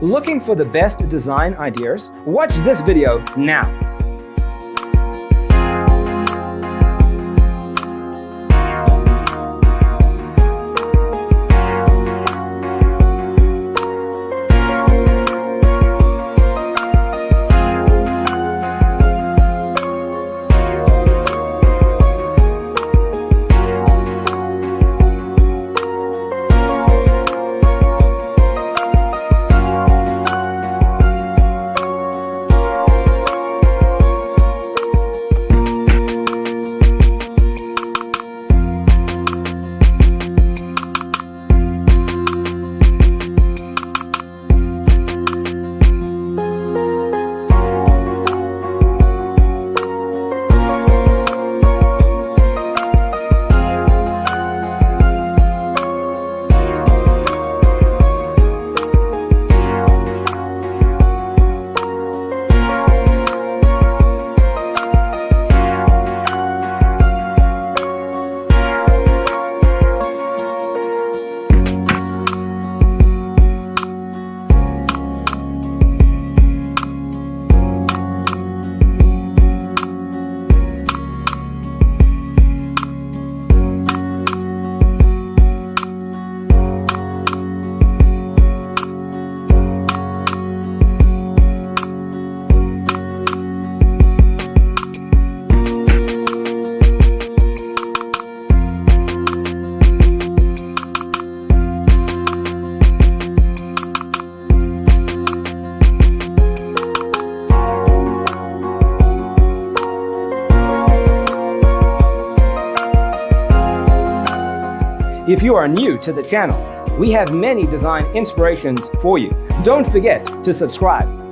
Looking for the best design ideas? Watch this video now. If you are new to the channel, we have many design inspirations for you. Don't forget to subscribe.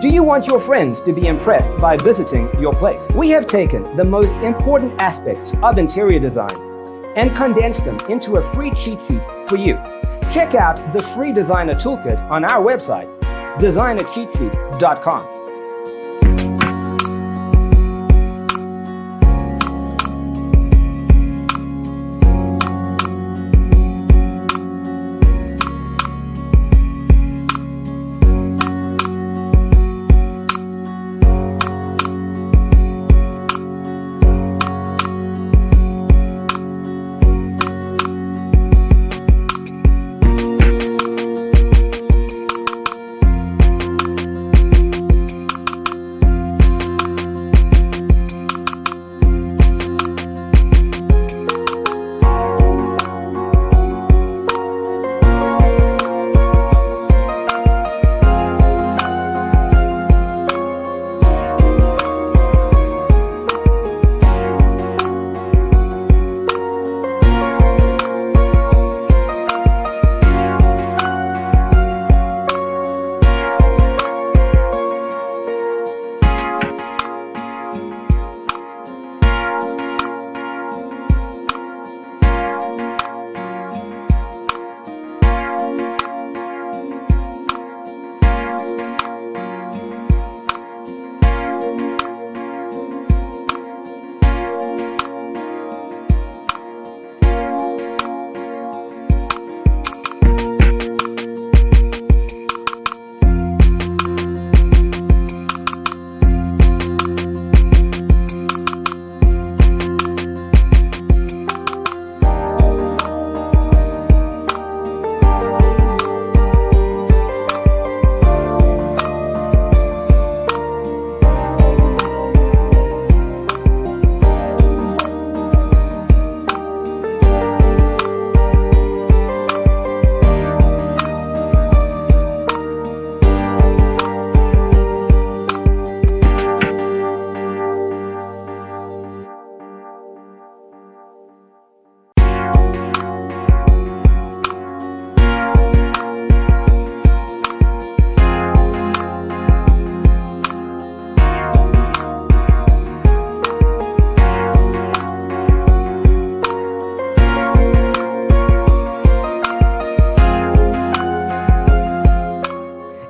Do you want your friends to be impressed by visiting your place? We have taken the most important aspects of interior design and condensed them into a free cheat sheet for you. Check out the free designer toolkit on our website, designercheatsheet.com.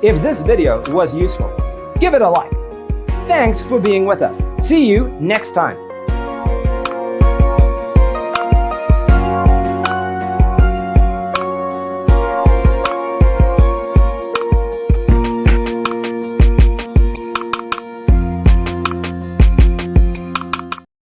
If this video was useful, give it a like. Thanks for being with us. See you next time.